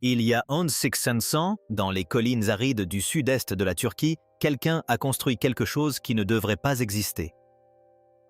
Il y a 11 dans les collines arides du sud-est de la Turquie, quelqu'un a construit quelque chose qui ne devrait pas exister.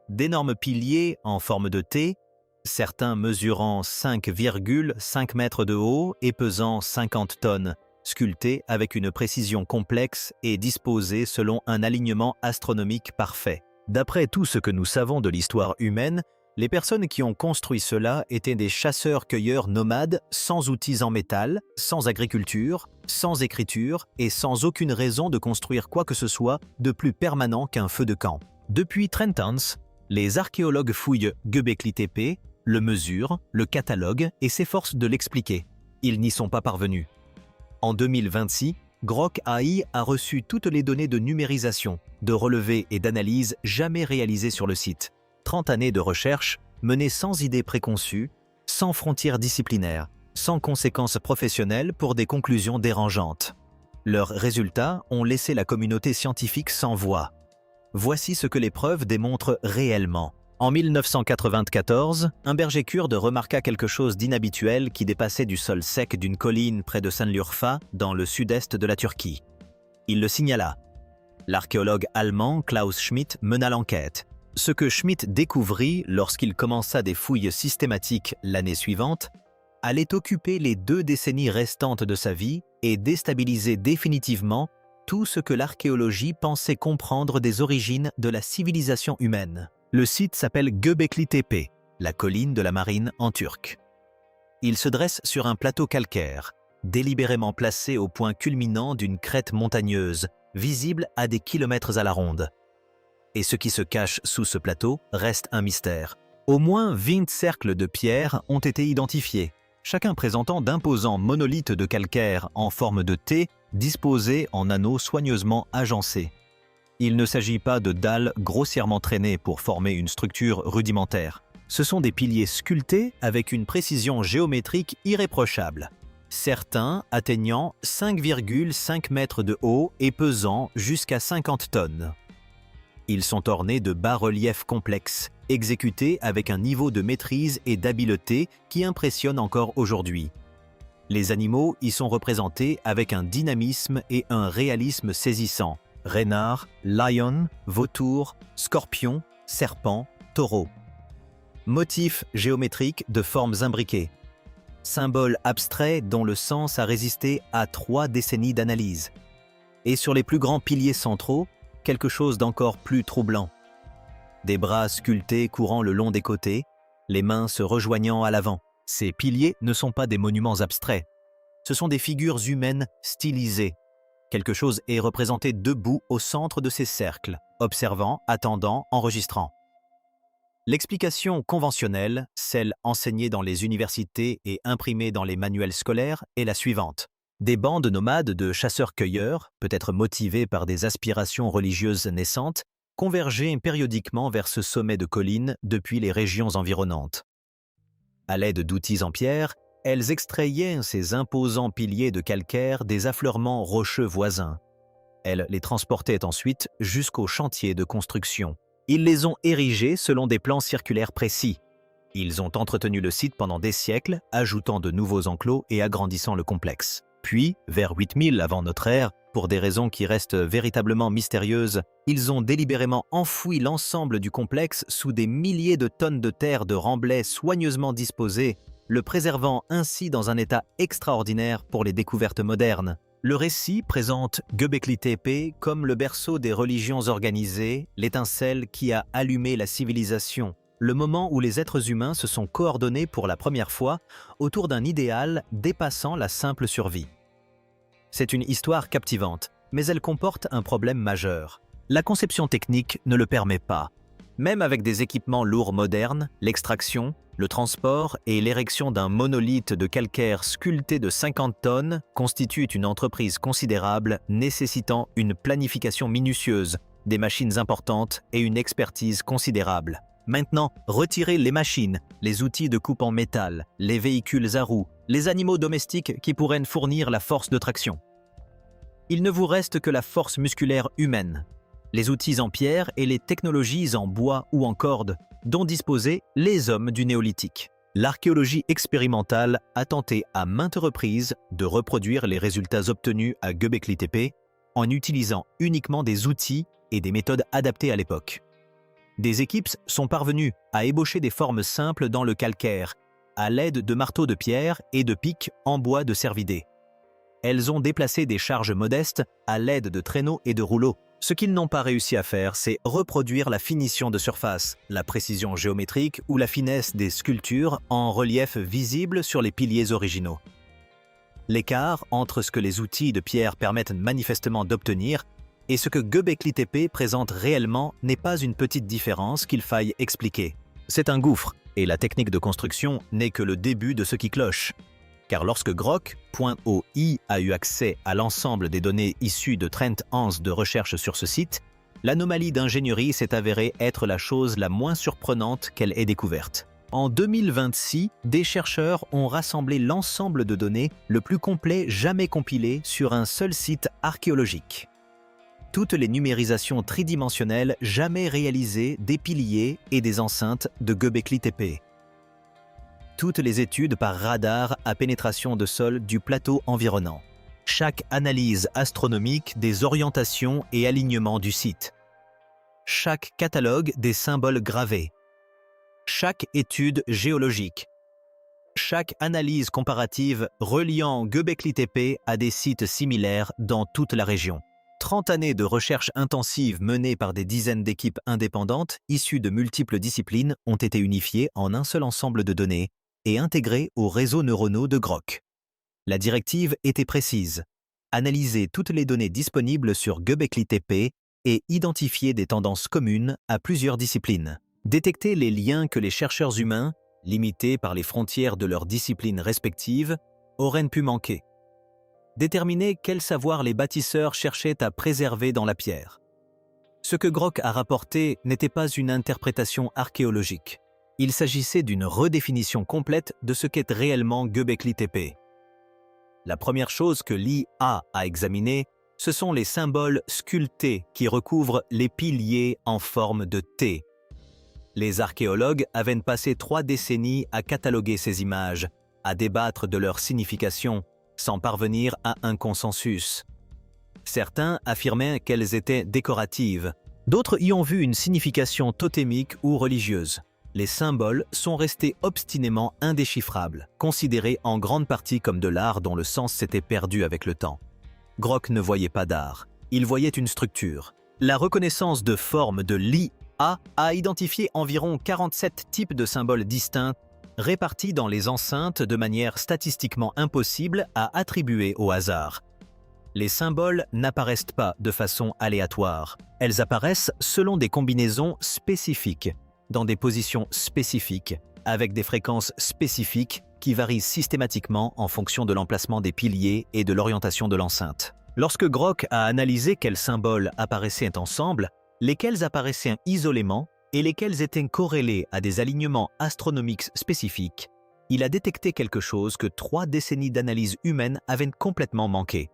D'énormes piliers en forme de T, certains mesurant 5,5 mètres de haut et pesant 50 tonnes, sculptés avec une précision complexe et disposés selon un alignement astronomique parfait. D'après tout ce que nous savons de l'histoire humaine, les personnes qui ont construit cela étaient des chasseurs-cueilleurs nomades, sans outils en métal, sans agriculture, sans écriture et sans aucune raison de construire quoi que ce soit de plus permanent qu'un feu de camp. Depuis Trentans, les archéologues fouillent Göbekli Tepe, le mesurent, le cataloguent et s'efforcent de l'expliquer. Ils n'y sont pas parvenus. En 2026, Grok AI a reçu toutes les données de numérisation, de relevés et d'analyse jamais réalisées sur le site. 30 années de recherche menées sans idées préconçues, sans frontières disciplinaires, sans conséquences professionnelles pour des conclusions dérangeantes. Leurs résultats ont laissé la communauté scientifique sans voix. Voici ce que les preuves démontrent réellement. En 1994, un berger kurde remarqua quelque chose d'inhabituel qui dépassait du sol sec d'une colline près de Sanliurfa, dans le sud-est de la Turquie. Il le signala. L'archéologue allemand Klaus Schmidt mena l'enquête. Ce que Schmidt découvrit lorsqu'il commença des fouilles systématiques l'année suivante allait occuper les 2 décennies restantes de sa vie et déstabiliser définitivement tout ce que l'archéologie pensait comprendre des origines de la civilisation humaine. Le site s'appelle Göbekli Tepe, la colline de la marine en turc. Il se dresse sur un plateau calcaire, délibérément placé au point culminant d'une crête montagneuse, visible à des kilomètres à la ronde. Et ce qui se cache sous ce plateau reste un mystère. Au moins 20 cercles de pierre ont été identifiés, chacun présentant d'imposants monolithes de calcaire en forme de T disposés en anneaux soigneusement agencés. Il ne s'agit pas de dalles grossièrement traînées pour former une structure rudimentaire. Ce sont des piliers sculptés avec une précision géométrique irréprochable, certains atteignant 5,5 mètres de haut et pesant jusqu'à 50 tonnes. Ils sont ornés de bas-reliefs complexes, exécutés avec un niveau de maîtrise et d'habileté qui impressionne encore aujourd'hui. Les animaux y sont représentés avec un dynamisme et un réalisme saisissants. Renard, lion, vautour, scorpion, serpent, taureau. Motifs géométriques de formes imbriquées. Symboles abstraits dont le sens a résisté à 3 décennies d'analyse. Et sur les plus grands piliers centraux, quelque chose d'encore plus troublant. Des bras sculptés courant le long des côtés, les mains se rejoignant à l'avant. Ces piliers ne sont pas des monuments abstraits. Ce sont des figures humaines stylisées. Quelque chose est représenté debout au centre de ces cercles, observant, attendant, enregistrant. L'explication conventionnelle, celle enseignée dans les universités et imprimée dans les manuels scolaires, est la suivante. Des bandes nomades de chasseurs-cueilleurs, peut-être motivées par des aspirations religieuses naissantes, convergeaient périodiquement vers ce sommet de colline depuis les régions environnantes. À l'aide d'outils en pierre, elles extrayaient ces imposants piliers de calcaire des affleurements rocheux voisins. Elles les transportaient ensuite jusqu'au chantier de construction. Ils les ont érigés selon des plans circulaires précis. Ils ont entretenu le site pendant des siècles, ajoutant de nouveaux enclos et agrandissant le complexe. Puis, vers 8000 avant notre ère, pour des raisons qui restent véritablement mystérieuses, ils ont délibérément enfoui l'ensemble du complexe sous des milliers de tonnes de terre de remblais soigneusement disposés, le préservant ainsi dans un état extraordinaire pour les découvertes modernes. Le récit présente Göbekli Tepe comme le berceau des religions organisées, l'étincelle qui a allumé la civilisation, le moment où les êtres humains se sont coordonnés pour la première fois autour d'un idéal dépassant la simple survie. C'est une histoire captivante, mais elle comporte un problème majeur. La conception technique ne le permet pas. Même avec des équipements lourds modernes, l'extraction, le transport et l'érection d'un monolithe de calcaire sculpté de 50 tonnes constituent une entreprise considérable nécessitant une planification minutieuse, des machines importantes et une expertise considérable. Maintenant, retirez les machines, les outils de coupe en métal, les véhicules à roues, les animaux domestiques qui pourraient fournir la force de traction. Il ne vous reste que la force musculaire humaine, les outils en pierre et les technologies en bois ou en corde dont disposaient les hommes du néolithique. L'archéologie expérimentale a tenté à maintes reprises de reproduire les résultats obtenus à Göbekli Tepe en utilisant uniquement des outils et des méthodes adaptées à l'époque. Des équipes sont parvenues à ébaucher des formes simples dans le calcaire, à l'aide de marteaux de pierre et de pics en bois de cervidés. Elles ont déplacé des charges modestes à l'aide de traîneaux et de rouleaux. Ce qu'ils n'ont pas réussi à faire, c'est reproduire la finition de surface, la précision géométrique ou la finesse des sculptures en relief visible sur les piliers originaux. L'écart entre ce que les outils de pierre permettent manifestement d'obtenir et ce que Göbekli Tepe présente réellement n'est pas une petite différence qu'il faille expliquer. C'est un gouffre, et la technique de construction n'est que le début de ce qui cloche. Car lorsque Grok.oi a eu accès à l'ensemble des données issues de 30 ans de recherche sur ce site, l'anomalie d'ingénierie s'est avérée être la chose la moins surprenante qu'elle ait découverte. En 2026, des chercheurs ont rassemblé l'ensemble de données le plus complet jamais compilé sur un seul site archéologique. Toutes les numérisations tridimensionnelles jamais réalisées des piliers et des enceintes de Göbekli Tepe. Toutes les études par radar à pénétration de sol du plateau environnant. Chaque analyse astronomique des orientations et alignements du site. Chaque catalogue des symboles gravés. Chaque étude géologique. Chaque analyse comparative reliant Göbekli Tepe à des sites similaires dans toute la région. 30 années de recherche intensive menées par des dizaines d'équipes indépendantes issues de multiples disciplines ont été unifiées en un seul ensemble de données et intégrées aux réseaux neuronaux de Grok. La directive était précise: analyser toutes les données disponibles sur Göbekli Tepe et identifier des tendances communes à plusieurs disciplines. Détecter les liens que les chercheurs humains, limités par les frontières de leurs disciplines respectives, auraient pu manquer. Déterminer quel savoir les bâtisseurs cherchaient à préserver dans la pierre. Ce que Grok a rapporté n'était pas une interprétation archéologique. Il s'agissait d'une redéfinition complète de ce qu'est réellement Göbekli Tepe. La première chose que l'IA a examinée, ce sont les symboles sculptés qui recouvrent les piliers en forme de T. Les archéologues avaient passé 3 décennies à cataloguer ces images, à débattre de leur signification, sans parvenir à un consensus. Certains affirmaient qu'elles étaient décoratives, d'autres y ont vu une signification totémique ou religieuse. Les symboles sont restés obstinément indéchiffrables, considérés en grande partie comme de l'art dont le sens s'était perdu avec le temps. Grok ne voyait pas d'art, il voyait une structure. La reconnaissance de forme de l'IA a identifié environ 47 types de symboles distincts répartis dans les enceintes de manière statistiquement impossible à attribuer au hasard. Les symboles n'apparaissent pas de façon aléatoire. Elles apparaissent selon des combinaisons spécifiques, dans des positions spécifiques, avec des fréquences spécifiques qui varient systématiquement en fonction de l'emplacement des piliers et de l'orientation de l'enceinte. Lorsque Grok a analysé quels symboles apparaissaient ensemble, lesquels apparaissaient isolément, et lesquels étaient corrélés à des alignements astronomiques spécifiques, il a détecté quelque chose que 3 décennies d'analyse humaine avaient complètement manqué.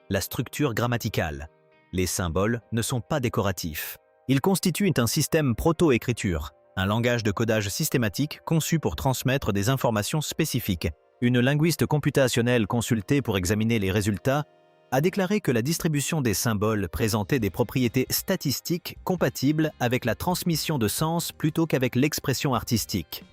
La structure grammaticale. Les symboles ne sont pas décoratifs. Ils constituent un système proto-écriture, un langage de codage systématique conçu pour transmettre des informations spécifiques. Une linguiste computationnelle consultée pour examiner les résultats a déclaré que la distribution des symboles présentait des propriétés statistiques compatibles avec la transmission de sens plutôt qu'avec l'expression artistique.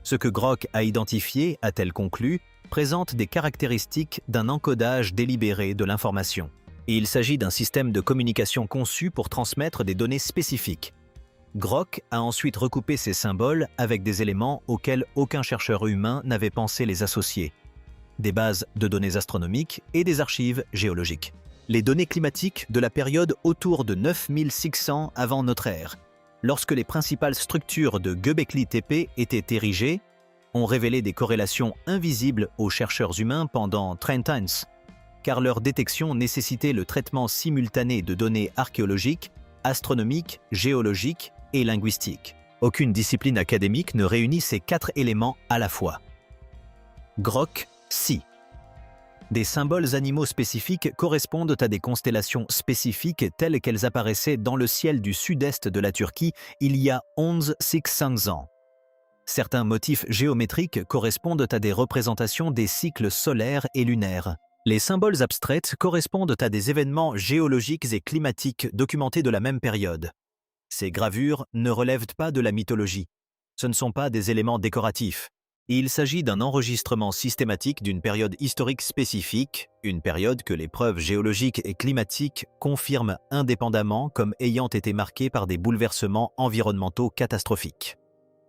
Ce que Grok a identifié, a-t-elle conclu, présente des caractéristiques d'un encodage délibéré de l'information. Et il s'agit d'un système de communication conçu pour transmettre des données spécifiques. Grok a ensuite recoupé ces symboles avec des éléments auxquels aucun chercheur humain n'avait pensé les associer. Des bases de données astronomiques et des archives géologiques. Les données climatiques de la période autour de 9600 avant notre ère, lorsque les principales structures de Göbekli Tepe étaient érigées, ont révélé des corrélations invisibles aux chercheurs humains pendant 30 ans, car leur détection nécessitait le traitement simultané de données archéologiques, astronomiques, géologiques et linguistiques. Aucune discipline académique ne réunit ces 4 éléments à la fois. Grok, si. Des symboles animaux spécifiques correspondent à des constellations spécifiques telles qu'elles apparaissaient dans le ciel du sud-est de la Turquie il y a 11 600 ans. Certains motifs géométriques correspondent à des représentations des cycles solaires et lunaires. Les symboles abstraits correspondent à des événements géologiques et climatiques documentés de la même période. Ces gravures ne relèvent pas de la mythologie. Ce ne sont pas des éléments décoratifs. Il s'agit d'un enregistrement systématique d'une période historique spécifique, une période que les preuves géologiques et climatiques confirment indépendamment comme ayant été marquée par des bouleversements environnementaux catastrophiques.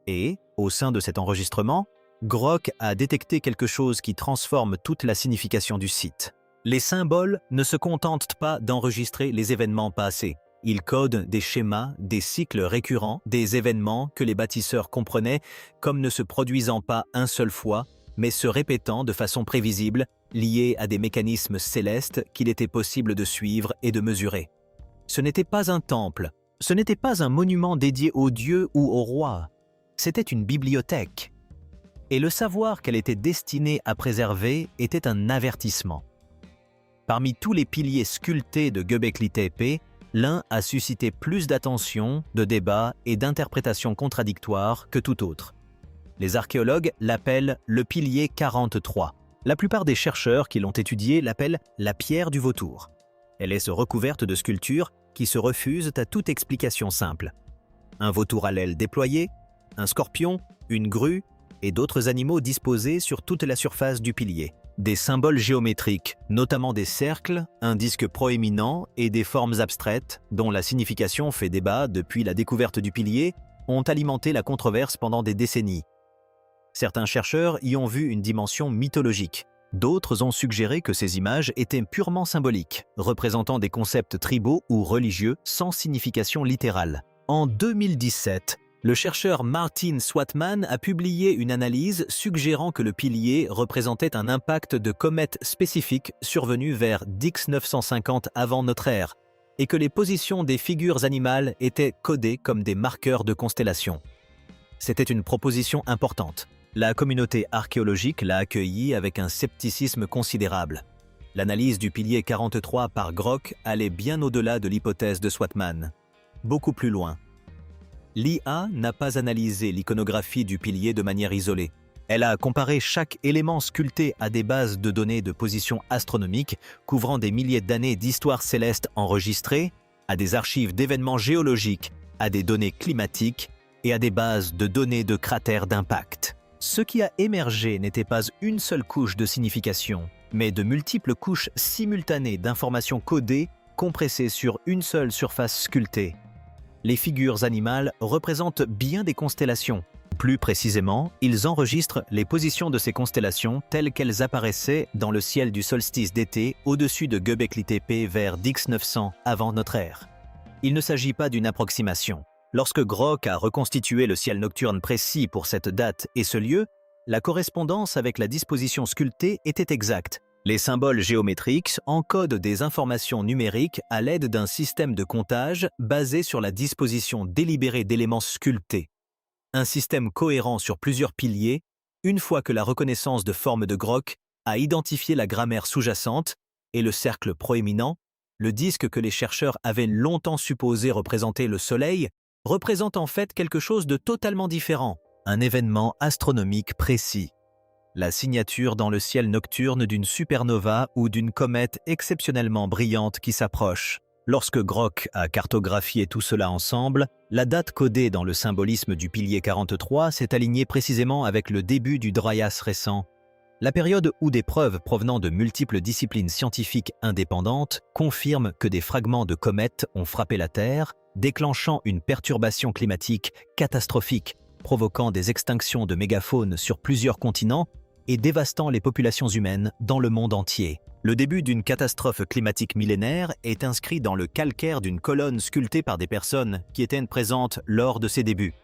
Et, au sein de cet enregistrement, Grock a détecté quelque chose qui transforme toute la signification du site. Les symboles ne se contentent pas d'enregistrer les événements passés. Ils codent des schémas, des cycles récurrents, des événements que les bâtisseurs comprenaient comme ne se produisant pas une seule fois, mais se répétant de façon prévisible, liés à des mécanismes célestes qu'il était possible de suivre et de mesurer. Ce n'était pas un temple, ce n'était pas un monument dédié aux dieux ou aux rois, c'était une bibliothèque. Et le savoir qu'elle était destinée à préserver était un avertissement. Parmi tous les piliers sculptés de Göbekli Tepe, l'un a suscité plus d'attention, de débats et d'interprétations contradictoires que tout autre. Les archéologues l'appellent le pilier 43. La plupart des chercheurs qui l'ont étudié l'appellent la pierre du vautour. Elle est recouverte de sculptures qui se refusent à toute explication simple. Un vautour à l'aile déployée, un scorpion, une grue et d'autres animaux disposés sur toute la surface du pilier. Des symboles géométriques, notamment des cercles, un disque proéminent et des formes abstraites, dont la signification fait débat depuis la découverte du pilier, ont alimenté la controverse pendant des décennies. Certains chercheurs y ont vu une dimension mythologique. D'autres ont suggéré que ces images étaient purement symboliques, représentant des concepts tribaux ou religieux sans signification littérale. En 2017, le chercheur Martin Swartman a publié une analyse suggérant que le pilier représentait un impact de comète spécifique survenu vers Dix 950 avant notre ère et que les positions des figures animales étaient codées comme des marqueurs de constellations. C'était une proposition importante. La communauté archéologique l'a accueillie avec un scepticisme considérable. L'analyse du pilier 43 par Grock allait bien au-delà de l'hypothèse de Swartman, beaucoup plus loin. L'IA n'a pas analysé l'iconographie du pilier de manière isolée. Elle a comparé chaque élément sculpté à des bases de données de position astronomique couvrant des milliers d'années d'histoire céleste enregistrées, à des archives d'événements géologiques, à des données climatiques et à des bases de données de cratères d'impact. Ce qui a émergé n'était pas une seule couche de signification, mais de multiples couches simultanées d'informations codées compressées sur une seule surface sculptée. Les figures animales représentent bien des constellations. Plus précisément, ils enregistrent les positions de ces constellations telles qu'elles apparaissaient dans le ciel du solstice d'été au-dessus de Göbekli Tepe vers Dix 900 avant notre ère. Il ne s'agit pas d'une approximation. Lorsque Grock a reconstitué le ciel nocturne précis pour cette date et ce lieu, la correspondance avec la disposition sculptée était exacte. Les symboles géométriques encodent des informations numériques à l'aide d'un système de comptage basé sur la disposition délibérée d'éléments sculptés. Un système cohérent sur plusieurs piliers, une fois que la reconnaissance de forme de Grock a identifié la grammaire sous-jacente et le cercle proéminent, le disque que les chercheurs avaient longtemps supposé représenter le Soleil représente en fait quelque chose de totalement différent, un événement astronomique précis. La signature dans le ciel nocturne d'une supernova ou d'une comète exceptionnellement brillante qui s'approche. Lorsque Grock a cartographié tout cela ensemble, la date codée dans le symbolisme du pilier 43 s'est alignée précisément avec le début du Dryas récent, la période où des preuves provenant de multiples disciplines scientifiques indépendantes confirment que des fragments de comètes ont frappé la Terre, déclenchant une perturbation climatique catastrophique, provoquant des extinctions de mégafaune sur plusieurs continents et dévastant les populations humaines dans le monde entier. Le début d'une catastrophe climatique millénaire est inscrit dans le calcaire d'une colonne sculptée par des personnes qui étaient présentes lors de ses débuts.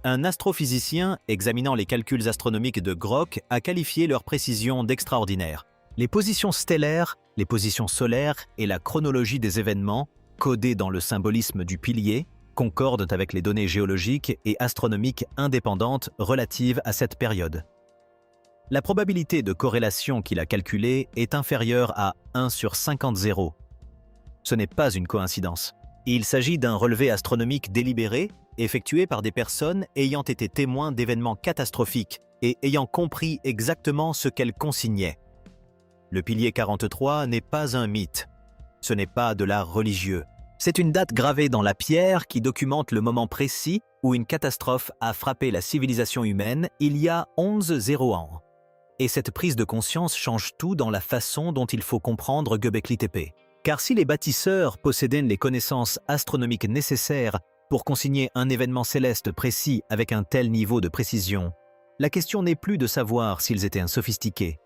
Un astrophysicien examinant les calculs astronomiques de Grock a qualifié leur précision d'extraordinaire. Les positions stellaires, les positions solaires et la chronologie des événements, codés dans le symbolisme du pilier, concordent avec les données géologiques et astronomiques indépendantes relatives à cette période. La probabilité de corrélation qu'il a calculée est inférieure à 1 sur 50 zéros. Ce n'est pas une coïncidence. Il s'agit d'un relevé astronomique délibéré effectuées par des personnes ayant été témoins d'événements catastrophiques et ayant compris exactement ce qu'elles consignaient. Le pilier 43 n'est pas un mythe. Ce n'est pas de l'art religieux. C'est une date gravée dans la pierre qui documente le moment précis où une catastrophe a frappé la civilisation humaine il y a 11 ans. Et cette prise de conscience change tout dans la façon dont il faut comprendre Göbekli Tepe. Car si les bâtisseurs possédaient les connaissances astronomiques nécessaires pour consigner un événement céleste précis avec un tel niveau de précision, la question n'est plus de savoir s'ils étaient sophistiqués.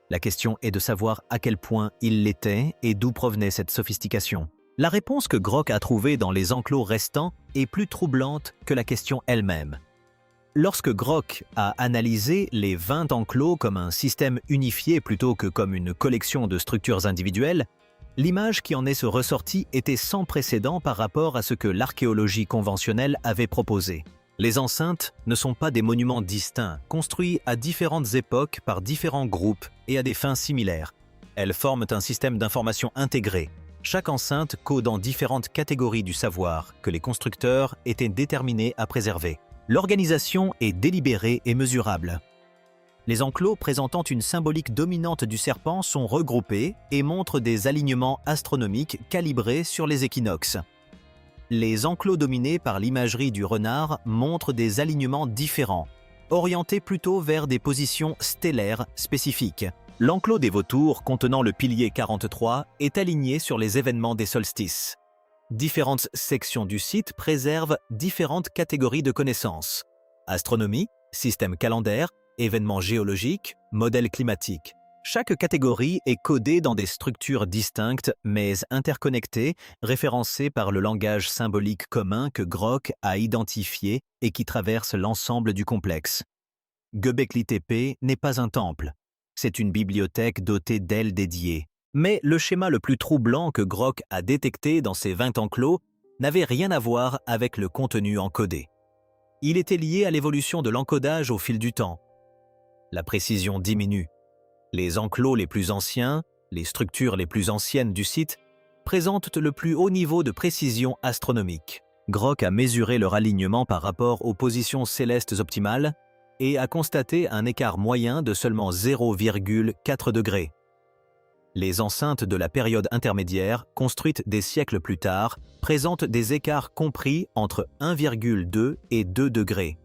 La question est de savoir à quel point ils l'étaient et d'où provenait cette sophistication. La réponse que Grock a trouvée dans les enclos restants est plus troublante que la question elle-même. Lorsque Grock a analysé les 20 enclos comme un système unifié plutôt que comme une collection de structures individuelles, l'image qui en est ressortie était sans précédent par rapport à ce que l'archéologie conventionnelle avait proposé. Les enceintes ne sont pas des monuments distincts, construits à différentes époques par différents groupes et à des fins similaires. Elles forment un système d'information intégré, chaque enceinte codant différentes catégories du savoir que les constructeurs étaient déterminés à préserver. L'organisation est délibérée et mesurable. Les enclos présentant une symbolique dominante du serpent sont regroupés et montrent des alignements astronomiques calibrés sur les équinoxes. Les enclos dominés par l'imagerie du renard montrent des alignements différents, orientés plutôt vers des positions stellaires spécifiques. L'enclos des vautours contenant le pilier 43 est aligné sur les événements des solstices. Différentes sections du site préservent différentes catégories de connaissances. Astronomie, système calendaire, événements géologiques, modèles climatiques. Chaque catégorie est codée dans des structures distinctes mais interconnectées, référencées par le langage symbolique commun que Grock a identifié et qui traverse l'ensemble du complexe. Göbekli Tepe n'est pas un temple, c'est une bibliothèque dotée d'ailes dédiées. Mais le schéma le plus troublant que Grock a détecté dans ces 20 enclos n'avait rien à voir avec le contenu encodé. Il était lié à l'évolution de l'encodage au fil du temps. La précision diminue. Les enclos les plus anciens, les structures les plus anciennes du site, présentent le plus haut niveau de précision astronomique. Grock a mesuré leur alignement par rapport aux positions célestes optimales et a constaté un écart moyen de seulement 0,4 degrés. Les enceintes de la période intermédiaire, construites des siècles plus tard, présentent des écarts compris entre 1,2 et 2 degrés.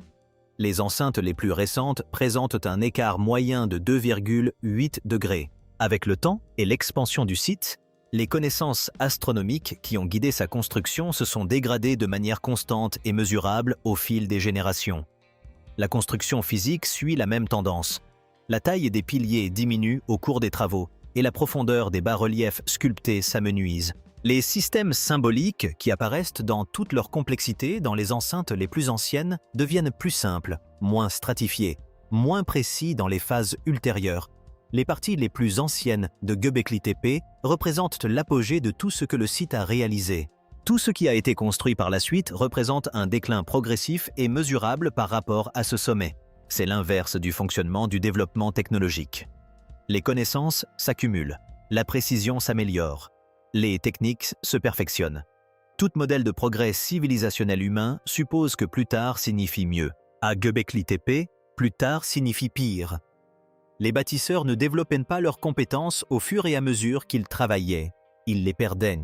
Les enceintes les plus récentes présentent un écart moyen de 2,8 degrés. Avec le temps et l'expansion du site, les connaissances astronomiques qui ont guidé sa construction se sont dégradées de manière constante et mesurable au fil des générations. La construction physique suit la même tendance. La taille des piliers diminue au cours des travaux et la profondeur des bas-reliefs sculptés s'amenuise. Les systèmes symboliques qui apparaissent dans toute leur complexité dans les enceintes les plus anciennes deviennent plus simples, moins stratifiés, moins précis dans les phases ultérieures. Les parties les plus anciennes de Göbekli Tepe représentent l'apogée de tout ce que le site a réalisé. Tout ce qui a été construit par la suite représente un déclin progressif et mesurable par rapport à ce sommet. C'est l'inverse du fonctionnement du développement technologique. Les connaissances s'accumulent, la précision s'améliore, les techniques se perfectionnent. Tout modèle de progrès civilisationnel humain suppose que plus tard signifie mieux. À Göbekli Tepe, plus tard signifie pire. Les bâtisseurs ne développaient pas leurs compétences au fur et à mesure qu'ils travaillaient, ils les perdaient.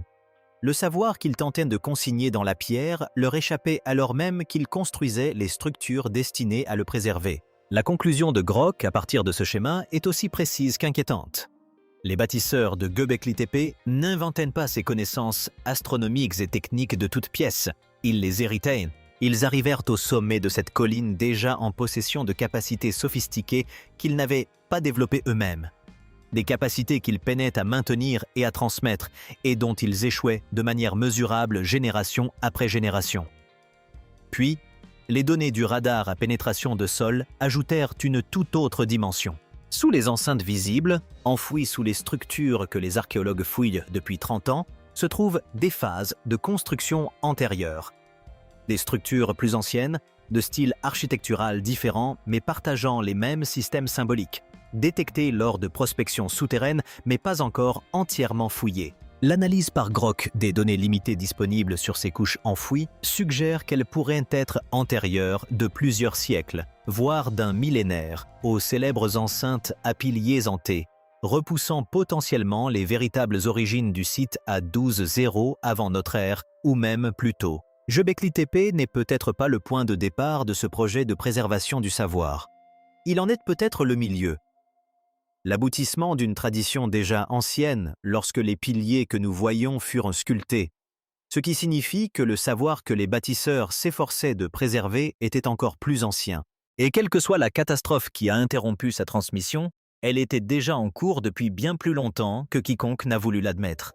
Le savoir qu'ils tentaient de consigner dans la pierre leur échappait alors même qu'ils construisaient les structures destinées à le préserver. La conclusion de Grock à partir de ce schéma est aussi précise qu'inquiétante. Les bâtisseurs de Göbekli Tepe n'inventaient pas ces connaissances astronomiques et techniques de toutes pièces. Ils les héritaient. Ils arrivèrent au sommet de cette colline déjà en possession de capacités sophistiquées qu'ils n'avaient pas développées eux-mêmes. Des capacités qu'ils peinaient à maintenir et à transmettre et dont ils échouaient de manière mesurable génération après génération. Puis, les données du radar à pénétration de sol ajoutèrent une toute autre dimension. Sous les enceintes visibles, enfouies sous les structures que les archéologues fouillent depuis 30 ans, se trouvent des phases de construction antérieures. Des structures plus anciennes, de style architectural différent mais partageant les mêmes systèmes symboliques, détectées lors de prospections souterraines mais pas encore entièrement fouillées. L'analyse par Grock des données limitées disponibles sur ces couches enfouies suggère qu'elles pourraient être antérieures de plusieurs siècles, voire d'un millénaire, aux célèbres enceintes à piliers en T, repoussant potentiellement les véritables origines du site à 12-0 avant notre ère, ou même plus tôt. Göbekli Tepe n'est peut-être pas le point de départ de ce projet de préservation du savoir. Il en est peut-être le milieu. L'aboutissement d'une tradition déjà ancienne lorsque les piliers que nous voyons furent sculptés, ce qui signifie que le savoir que les bâtisseurs s'efforçaient de préserver était encore plus ancien. Et quelle que soit la catastrophe qui a interrompu sa transmission, elle était déjà en cours depuis bien plus longtemps que quiconque n'a voulu l'admettre.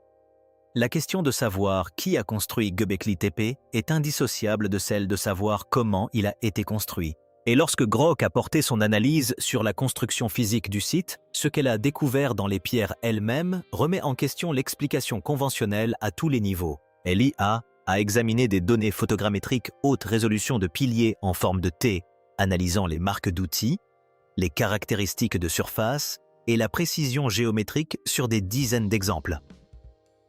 La question de savoir qui a construit Göbekli Tepe est indissociable de celle de savoir comment il a été construit. Et lorsque Grock a porté son analyse sur la construction physique du site, ce qu'elle a découvert dans les pierres elles-mêmes remet en question l'explication conventionnelle à tous les niveaux. LIA a examiné des données photogrammétriques haute résolution de piliers en forme de T, analysant les marques d'outils, les caractéristiques de surface et la précision géométrique sur des dizaines d'exemples.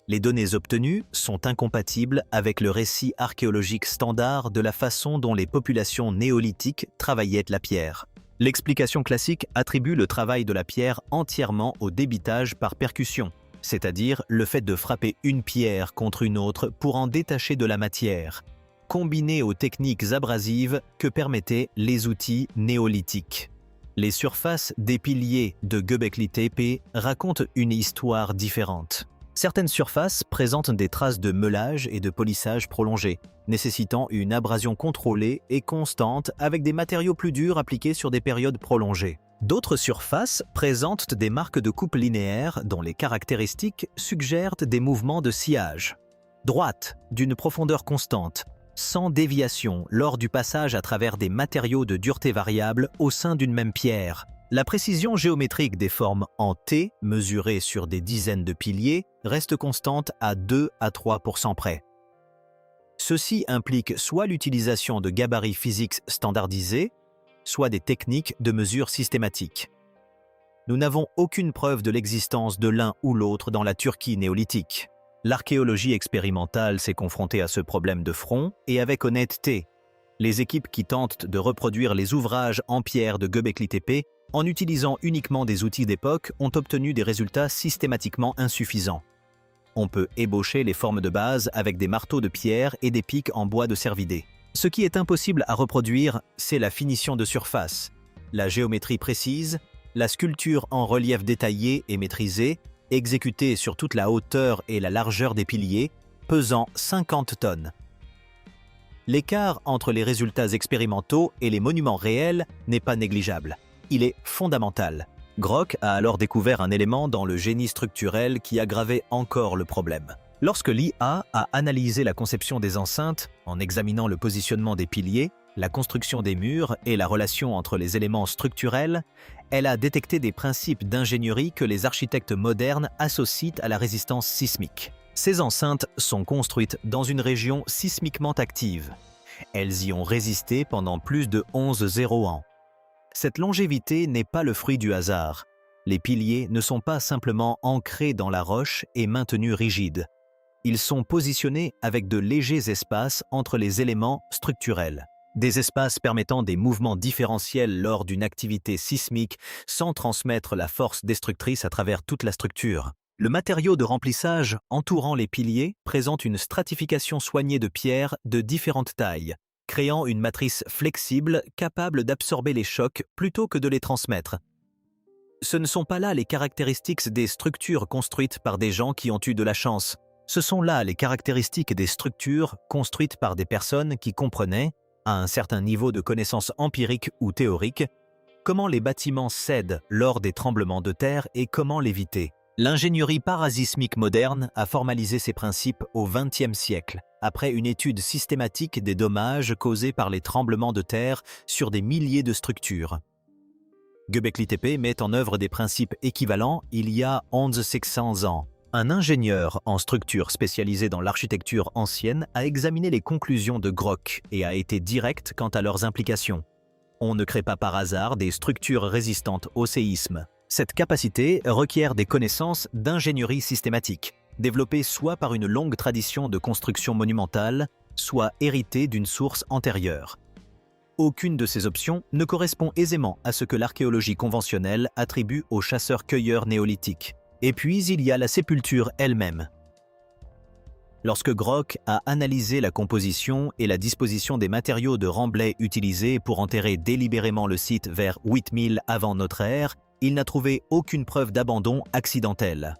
Les données obtenues sont incompatibles avec le récit archéologique standard de la façon dont les populations néolithiques travaillaient la pierre. L'explication classique attribue le travail de la pierre entièrement au débitage par percussion, c'est-à-dire le fait de frapper une pierre contre une autre pour en détacher de la matière, combiné aux techniques abrasives que permettaient les outils néolithiques. Les surfaces des piliers de Göbekli Tepe racontent une histoire différente. Certaines surfaces présentent des traces de meulage et de polissage prolongés, nécessitant une abrasion contrôlée et constante avec des matériaux plus durs appliqués sur des périodes prolongées. D'autres surfaces présentent des marques de coupe linéaires dont les caractéristiques suggèrent des mouvements de sciage. Droites, d'une profondeur constante, sans déviation lors du passage à travers des matériaux de dureté variable au sein d'une même pierre. La précision géométrique des formes en T, mesurées sur des dizaines de piliers, reste constante à 2 à 3% près. Ceci implique soit l'utilisation de gabarits physiques standardisés, soit des techniques de mesure systématiques. Nous n'avons aucune preuve de l'existence de l'un ou l'autre dans la Turquie néolithique. L'archéologie expérimentale s'est confrontée à ce problème de front et avec honnêteté. Les équipes qui tentent de reproduire les ouvrages en pierre de Göbekli Tepe en utilisant uniquement des outils d'époque ont obtenu des résultats systématiquement insuffisants. On peut ébaucher les formes de base avec des marteaux de pierre et des pics en bois de cervidé. Ce qui est impossible à reproduire, c'est la finition de surface, la géométrie précise, la sculpture en relief détaillé et maîtrisé, exécutée sur toute la hauteur et la largeur des piliers, pesant 50 tonnes. L'écart entre les résultats expérimentaux et les monuments réels n'est pas négligeable. Il est fondamental. Grock a alors découvert un élément dans le génie structurel qui aggravait encore le problème. Lorsque l'IA a analysé la conception des enceintes, en examinant le positionnement des piliers, la construction des murs et la relation entre les éléments structurels, elle a détecté des principes d'ingénierie que les architectes modernes associent à la résistance sismique. Ces enceintes sont construites dans une région sismiquement active. Elles y ont résisté pendant plus de 11 ans. Cette longévité n'est pas le fruit du hasard. Les piliers ne sont pas simplement ancrés dans la roche et maintenus rigides. Ils sont positionnés avec de légers espaces entre les éléments structurels. Des espaces permettant des mouvements différentiels lors d'une activité sismique sans transmettre la force destructrice à travers toute la structure. Le matériau de remplissage entourant les piliers présente une stratification soignée de pierres de différentes tailles, créant une matrice flexible capable d'absorber les chocs plutôt que de les transmettre. Ce ne sont pas là les caractéristiques des structures construites par des gens qui ont eu de la chance. Ce sont là les caractéristiques des structures construites par des personnes qui comprenaient, à un certain niveau de connaissance empirique ou théorique, comment les bâtiments cèdent lors des tremblements de terre et comment l'éviter. L'ingénierie parasismique moderne a formalisé ces principes au XXe siècle, après une étude systématique des dommages causés par les tremblements de terre sur des milliers de structures. Göbekli Tepe met en œuvre des principes équivalents il y a 1100 ans. Un ingénieur en structure spécialisé dans l'architecture ancienne a examiné les conclusions de Grock et a été direct quant à leurs implications. On ne crée pas par hasard des structures résistantes au séisme. Cette capacité requiert des connaissances d'ingénierie systématique. développé soit par une longue tradition de construction monumentale, soit hérité d'une source antérieure. Aucune de ces options ne correspond aisément à ce que l'archéologie conventionnelle attribue aux chasseurs-cueilleurs néolithiques. Et puis, il y a la sépulture elle-même. Lorsque Grock a analysé la composition et la disposition des matériaux de remblai utilisés pour enterrer délibérément le site vers 8000 avant notre ère, il n'a trouvé aucune preuve d'abandon accidentel.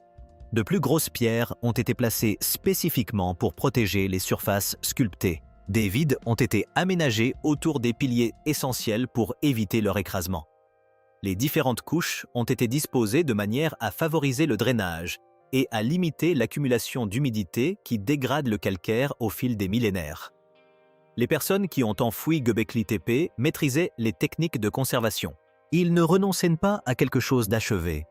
De plus grosses pierres ont été placées spécifiquement pour protéger les surfaces sculptées. Des vides ont été aménagés autour des piliers essentiels pour éviter leur écrasement. Les différentes couches ont été disposées de manière à favoriser le drainage et à limiter l'accumulation d'humidité qui dégrade le calcaire au fil des millénaires. Les personnes qui ont enfoui Göbekli Tepe maîtrisaient les techniques de conservation. Ils ne renonçaient pas à quelque chose d'achevé.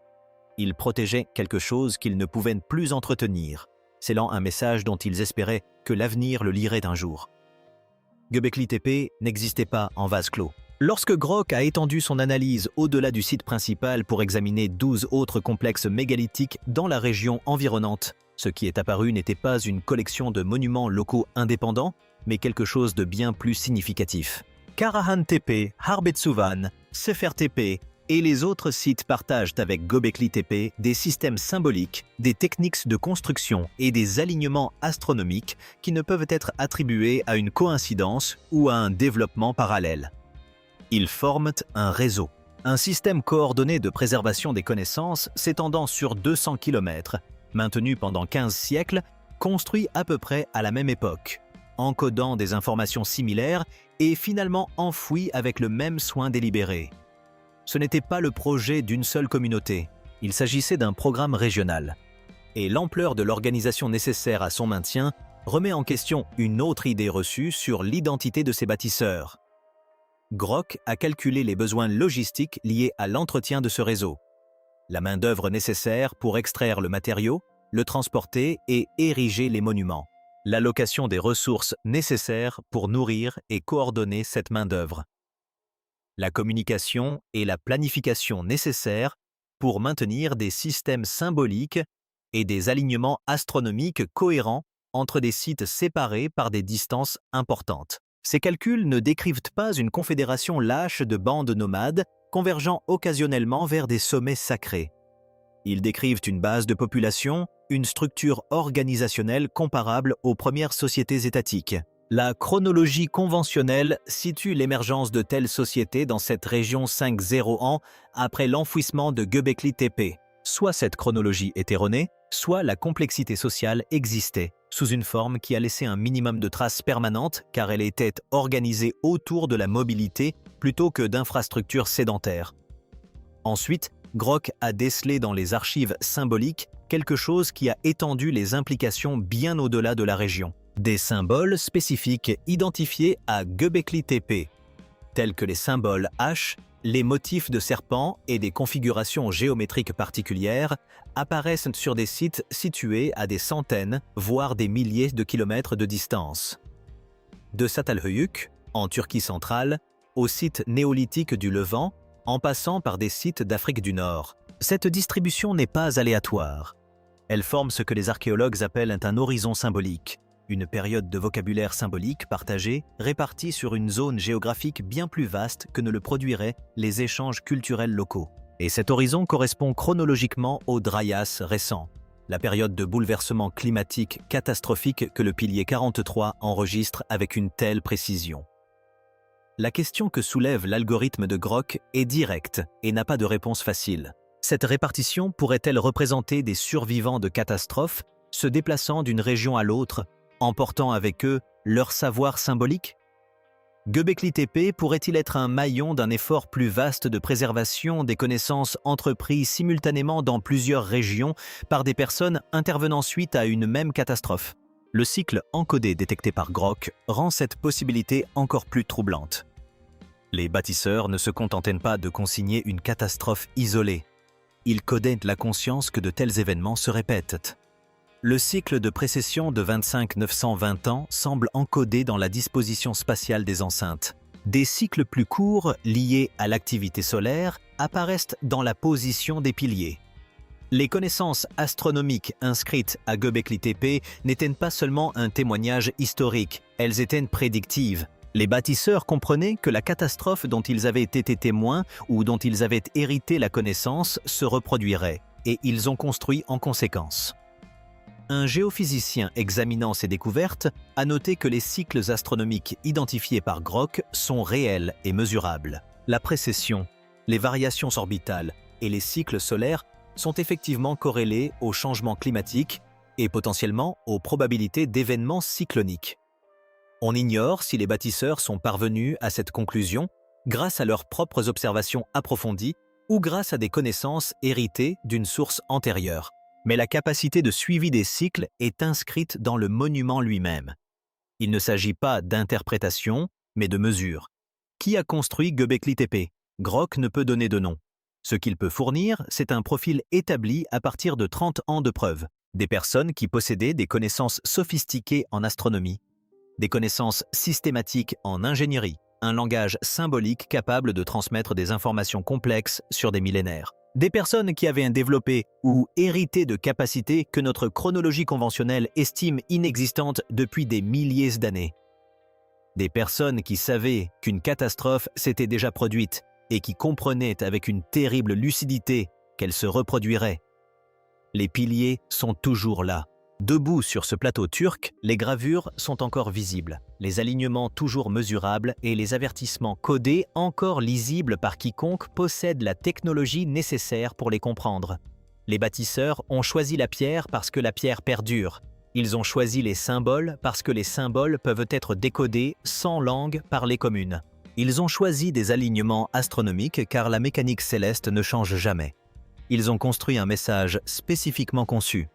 Ils protégeaient quelque chose qu'ils ne pouvaient plus entretenir, scellant un message dont ils espéraient que l'avenir le lirait un jour. Göbekli Tepe n'existait pas en vase clos. Lorsque Grock a étendu son analyse au-delà du site principal pour examiner 12 autres complexes mégalithiques dans la région environnante, ce qui est apparu n'était pas une collection de monuments locaux indépendants, mais quelque chose de bien plus significatif. Karahan Tepe, Harbetsuvan, Sefer Tepe et les autres sites partagent avec Göbekli Tepe des systèmes symboliques, des techniques de construction et des alignements astronomiques qui ne peuvent être attribués à une coïncidence ou à un développement parallèle. Ils forment un réseau, un système coordonné de préservation des connaissances s'étendant sur 200 km, maintenu pendant 15 siècles, construit à peu près à la même époque, encodant des informations similaires et finalement enfoui avec le même soin délibéré. Ce n'était pas le projet d'une seule communauté, il s'agissait d'un programme régional. Et l'ampleur de l'organisation nécessaire à son maintien remet en question une autre idée reçue sur l'identité de ses bâtisseurs. Grock a calculé les besoins logistiques liés à l'entretien de ce réseau. La main-d'œuvre nécessaire pour extraire le matériau, le transporter et ériger les monuments. L'allocation des ressources nécessaires pour nourrir et coordonner cette main-d'œuvre. La communication et la planification nécessaires pour maintenir des systèmes symboliques et des alignements astronomiques cohérents entre des sites séparés par des distances importantes. Ces calculs ne décrivent pas une confédération lâche de bandes nomades convergeant occasionnellement vers des sommets sacrés. Ils décrivent une base de population, une structure organisationnelle comparable aux premières sociétés étatiques. La chronologie conventionnelle situe l'émergence de telles sociétés dans cette région 5-0 ans après l'enfouissement de Göbekli Tepe. Soit cette chronologie est erronée, soit la complexité sociale existait, sous une forme qui a laissé un minimum de traces permanentes car elle était organisée autour de la mobilité plutôt que d'infrastructures sédentaires. Ensuite, Grock a décelé dans les archives symboliques quelque chose qui a étendu les implications bien au-delà de la région. Des symboles spécifiques identifiés à Göbekli Tepe, tels que les symboles H, les motifs de serpents et des configurations géométriques particulières apparaissent sur des sites situés à des centaines, voire des milliers de kilomètres de distance. De Çatalhöyük, en Turquie centrale, aux sites néolithiques du Levant, en passant par des sites d'Afrique du Nord. Cette distribution n'est pas aléatoire. Elle forme ce que les archéologues appellent un horizon symbolique, une période de vocabulaire symbolique partagé, répartie sur une zone géographique bien plus vaste que ne le produiraient les échanges culturels locaux. Et cet horizon correspond chronologiquement au Dryas récent, la période de bouleversement climatique catastrophique que le pilier 43 enregistre avec une telle précision. La question que soulève l'algorithme de Grock est directe et n'a pas de réponse facile. Cette répartition pourrait-elle représenter des survivants de catastrophes se déplaçant d'une région à l'autre, emportant avec eux leur savoir symbolique? Göbekli Tepe pourrait-il être un maillon d'un effort plus vaste de préservation des connaissances entrepris simultanément dans plusieurs régions par des personnes intervenant suite à une même catastrophe? Le cycle encodé détecté par Grock rend cette possibilité encore plus troublante. Les bâtisseurs ne se contentaient pas de consigner une catastrophe isolée. Ils codaient la conscience que de tels événements se répètent. Le cycle de précession de 25-920 ans semble encodé dans la disposition spatiale des enceintes. Des cycles plus courts, liés à l'activité solaire, apparaissent dans la position des piliers. Les connaissances astronomiques inscrites à Göbekli Tepe n'étaient pas seulement un témoignage historique, elles étaient prédictives. Les bâtisseurs comprenaient que la catastrophe dont ils avaient été témoins ou dont ils avaient hérité la connaissance se reproduirait, et ils ont construit en conséquence. Un géophysicien examinant ces découvertes a noté que les cycles astronomiques identifiés par Grock sont réels et mesurables. La précession, les variations orbitales et les cycles solaires sont effectivement corrélés aux changements climatiques et potentiellement aux probabilités d'événements cycloniques. On ignore si les bâtisseurs sont parvenus à cette conclusion grâce à leurs propres observations approfondies ou grâce à des connaissances héritées d'une source antérieure. Mais la capacité de suivi des cycles est inscrite dans le monument lui-même. Il ne s'agit pas d'interprétation, mais de mesure. Qui a construit Göbekli Tepe? Grock ne peut donner de nom. Ce qu'il peut fournir, c'est un profil établi à partir de 30 ans de preuves. Des personnes qui possédaient des connaissances sophistiquées en astronomie, des connaissances systématiques en ingénierie, un langage symbolique capable de transmettre des informations complexes sur des millénaires. Des personnes qui avaient développé ou hérité de capacités que notre chronologie conventionnelle estime inexistantes depuis des milliers d'années. Des personnes qui savaient qu'une catastrophe s'était déjà produite et qui comprenaient avec une terrible lucidité qu'elle se reproduirait. Les piliers sont toujours là. Debout sur ce plateau turc, les gravures sont encore visibles, les alignements toujours mesurables et les avertissements codés encore lisibles par quiconque possède la technologie nécessaire pour les comprendre. Les bâtisseurs ont choisi la pierre parce que la pierre perdure. Ils ont choisi les symboles parce que les symboles peuvent être décodés sans langue par les communes. Ils ont choisi des alignements astronomiques car la mécanique céleste ne change jamais. Ils ont construit un message spécifiquement conçu.